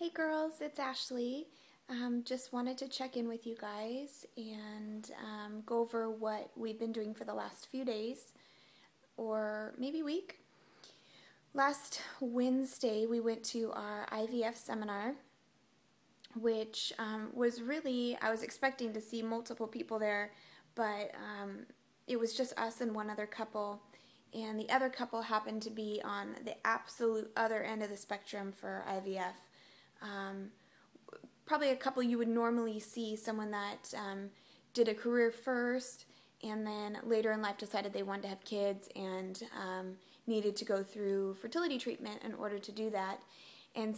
Hey girls, it's Ashley. Just wanted to check in with you guys and go over what we've been doing for the last few days or maybe week. Last Wednesday, we went to our IVF seminar, which was really, I was expecting to see multiple people there, but it was just us and one other couple. And the other couple happened to be on the absolute other end of the spectrum for IVF. Probably a couple you would normally see, someone that did a career first and then later in life decided they wanted to have kids and needed to go through fertility treatment in order to do that. And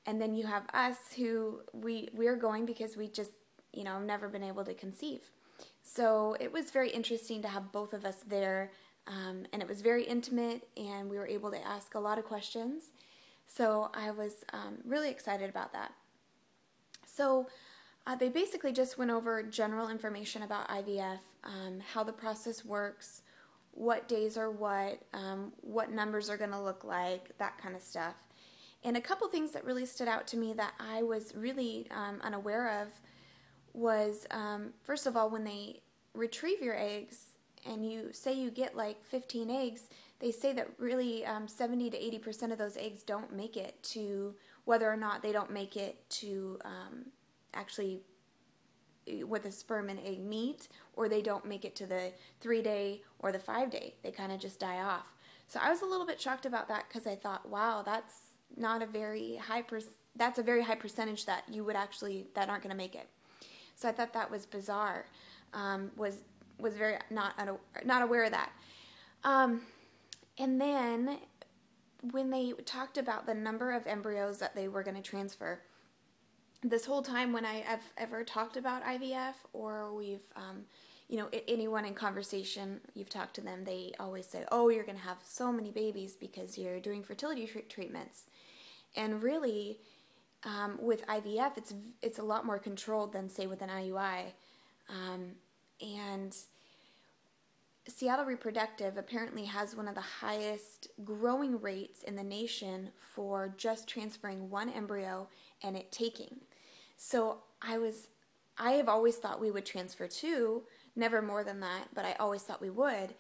then you have us who we're going because we just, never been able to conceive. So it was very interesting to have both of us there, and it was very intimate, and we were able to ask a lot of questions. So I was really excited about that. So they basically just went over general information about IVF, how the process works, what days are what numbers are going to look like, that kind of stuff. And a couple things that really stood out to me that I was really unaware of was, first of all, when they retrieve your eggs and you say you get like 15 eggs, they say that really 70 to 80% of those eggs don't make it to, whether or not they don't make it to actually with the sperm and egg meet, or they don't make it to the 3-day or the 5-day. They kind of just die off. So I was a little bit shocked about that because I thought, wow, that's not a very high that's a very high percentage that you would actually, that aren't going to make it. So I thought that was bizarre. Was very not aware of that. And then when they talked about the number of embryos that they were going to transfer, this whole time when I have ever talked about IVF, or we've, anyone in conversation, you've talked to them, they always say, oh, you're going to have so many babies because you're doing fertility treatments. And really, with IVF, it's a lot more controlled than, say, with an IUI. And Seattle Reproductive apparently has one of the highest growing rates in the nation for just transferring one embryo and it taking. So I have always thought we would transfer two, never more than that, but I always thought we would.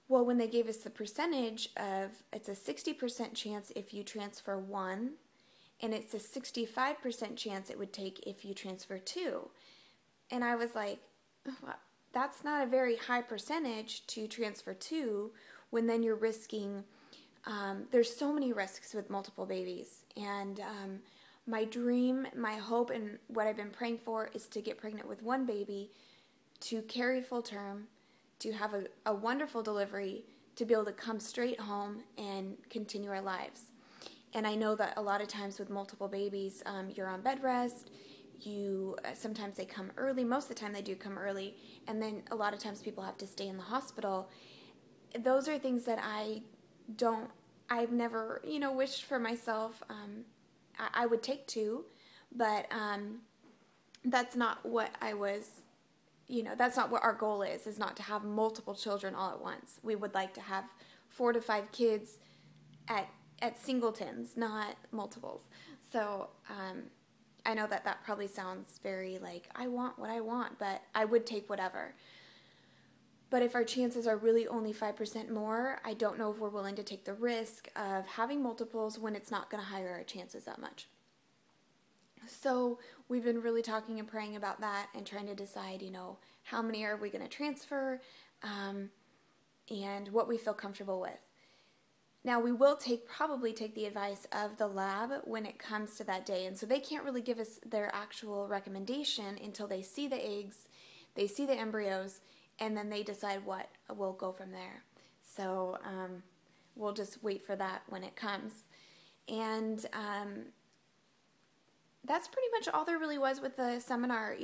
Well, when they gave us the percentage of, it's a 60% chance if you transfer one, and it's a 65% chance it would take if you transfer two. And I was like, well, that's not a very high percentage to transfer two, when then you're risking, there's so many risks with multiple babies. And my dream, my hope, and what I've been praying for is to get pregnant with one baby, to carry full term, to have a wonderful delivery, to be able to come straight home and continue our lives. And I know that a lot of times with multiple babies, you're on bed rest, sometimes they come early, most of the time they do come early, and then a lot of times people have to stay in the hospital. Those are things that I've never, wished for myself. I would take two, but that's not what that's not what our goal is not to have multiple children all at once. We would like to have 4 to 5 kids at singletons, not multiples. So I know that probably sounds very like, I want what I want, but I would take whatever. But if our chances are really only 5% more, I don't know if we're willing to take the risk of having multiples when it's not going to higher our chances that much. So we've been really talking and praying about that and trying to decide, how many are we going to transfer, and what we feel comfortable with. Now, we will probably take the advice of the lab when it comes to that day. And so they can't really give us their actual recommendation until they see the eggs, they see the embryos, and then they decide what will go from there. So we'll just wait for that when it comes. And that's pretty much all there really was with the seminar.